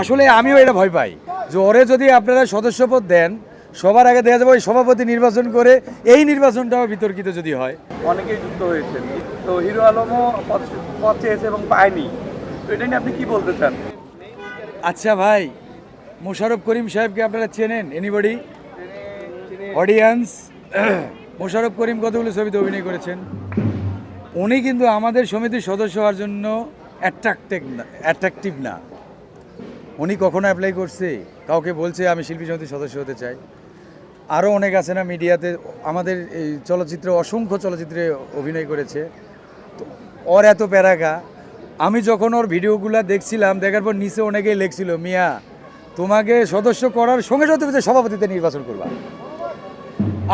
আসলে আমিও এটা ভয় পাই যে ওরে যদি আপনারা সদস্যপদ দেন, সবার আগে দেখা যাবে ওই সভাপতি নির্বাচন করে এই নির্বাচনটাও বিতর্কিত যদি হয়। অনেকেই যুক্ত হয়েছেন, তো হিরো আলমও পদ চেয়েছে এবং পায়নি, তো এটা নিয়ে আপনি কি বলতে চান? আচ্ছা ভাই, মোশাররফ করিম সাহেবকে আপনারা চেনেন? Anybody audience? মোশাররফ করিম কতগুলো ছবিতে অভিনয় করেছেন। উনি কিন্তু আমাদের সমিতির সদস্য হওয়ার জন্য অ্যাট্রাকটিভ না। উনি কখনো অ্যাপ্লাই করছে? কাউকে বলছে আমি শিল্পী সমিতির সদস্য হতে চাই? আরও অনেক আছে না মিডিয়াতে, আমাদের এই চলচ্চিত্রে অসংখ্য চলচ্চিত্রে অভিনয় করেছে। তো ওর এত প্যারাকা। আমি যখন ওর ভিডিওগুলো দেখছিলাম, দেখার পর নিচে অনেকেই লেখছিল, মিয়া তোমাকে সদস্য করার সঙ্গে সঙ্গে তুমি যে সভাপতিতে নির্বাচন করবা।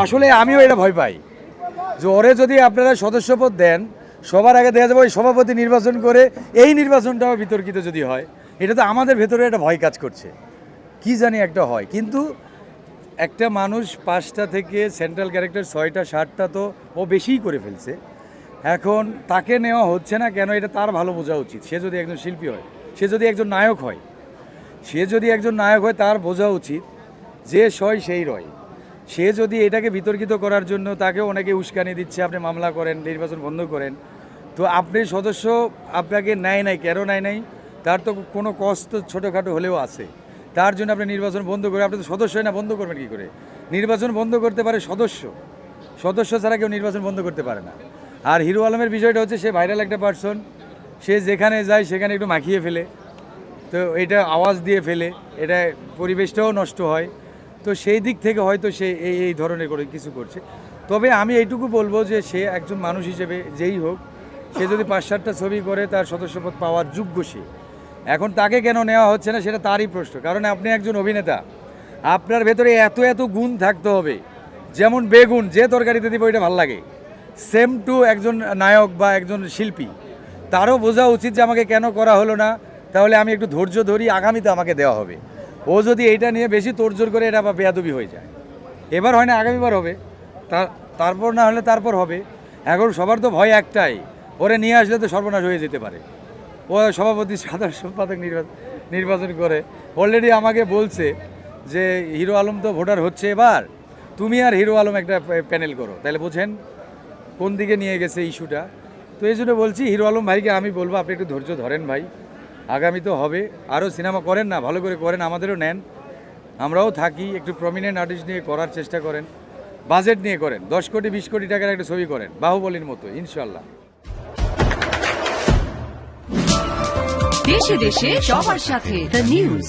আসলে আমিও এটা ভয় পাই যে ওরে যদি আপনারা সদস্যপদ দেন, সবার আগে দেখা যাবে ওই সভাপতি নির্বাচন করে এই নির্বাচনটাও বিতর্কিত যদি হয়। এটা তো আমাদের ভেতরে একটা ভয় কাজ করছে, কি জানি একটা হয়। কিন্তু একটা মানুষ 5টা থেকে সেন্ট্রাল ক্যারেক্টার 6টা 7টা তো ও বেশিই করে ফেলছে। এখন তাকে নেওয়া হচ্ছে না কেন, এটা তার ভালো বোঝা উচিত। সে যদি একজন শিল্পী হয়, সে যদি একজন নায়ক হয়, তার বোঝা উচিত যে সয় সেই রয়। সে যদি এটাকে বিতর্কিত করার জন্য তাকে অনেকে উস্কানি দিচ্ছে, আপনি মামলা করেন, নির্বাচন বন্ধ করেন, তো আপনি সদস্য আপনাকে নেয় নাই, কেন নেয় নাই, তার তো কোনো কষ্ট ছোটোখাটো হলেও আছে। তার জন্য আপনি নির্বাচন বন্ধ করে, আপনি তো সদস্য হয় না, বন্ধ করবেন কী করে? নির্বাচন বন্ধ করতে পারে সদস্য ছাড়া কেউ নির্বাচন বন্ধ করতে পারে না। আর হিরো আলমের বিষয়টা হচ্ছে, সে ভাইরাল একটা পার্সন, সে যেখানে যায় সেখানে একটু মাখিয়ে ফেলে, তো এটা আওয়াজ দিয়ে ফেলে, এটা পরিবেশটাও নষ্ট হয়। তো সেই দিক থেকে হয়তো সে এই ধরনের করে কিছু করছে। তবে আমি এইটুকু বলবো যে সে একজন মানুষ হিসেবে যেই হোক, সে যদি 5-7টা ছবি করে তার সদস্যপদ পাওয়ার যোগ্য সে। এখন তাকে কেন নেওয়া হচ্ছে না সেটা তারই প্রশ্ন। কারণ আপনি একজন অভিনেতা, আপনার ভেতরে এত এত গুণ থাকতে হবে, যেমন বেগুন যে তরকারিতে দিব ওইটা ভালো লাগে, সেম টু একজন নায়ক বা একজন শিল্পী, তারও বোঝা উচিত যে আমাকে কেন করা হলো না, তাহলে আমি একটু ধৈর্য ধরি, আগামীতে আমাকে দেওয়া হবে। ও যদি এইটা নিয়ে বেশি তোড়জোড় করে, এটা বা বেয়াদবি হয়ে যায়। এবার হয় না, আগামীবার হবে, তারপর না হলে তারপর হবে। এখন সবার তো ভয় একটাই, ওরে নিয়ে আসলে তো সর্বনাশ হয়ে যেতে পারে। ও সভাপতি সাধারণ সম্পাদক নির্বাচন করে অলরেডি আমাকে বলছে যে হিরো আলম তো ভোটার হচ্ছে, এবার তুমি আর হিরো আলম একটা প্যানেল করো। তাহলে বোঝেন কোন দিকে নিয়ে গেছে ইস্যুটা। তো এই জন্য বলছি, হিরো আলম ভাইকে আমি বলবো আপনি একটু ধৈর্য ধরেন ভাই, আগামী তো হবে। আরও সিনেমা করেন না, ভালো করে করেন, আমাদেরও নেন, আমরাও থাকি। একটু প্রমিনেন্ট আর্টিস্ট নিয়ে করার চেষ্টা করেন, বাজেট নিয়ে করেন, 10 কোটি 20 কোটি টাকার একটা ছবি করেন, বাহুবলীর মতো, ইনশাল্লাহ। দেশে দেশে সবার সাথে দ্য নিউজ।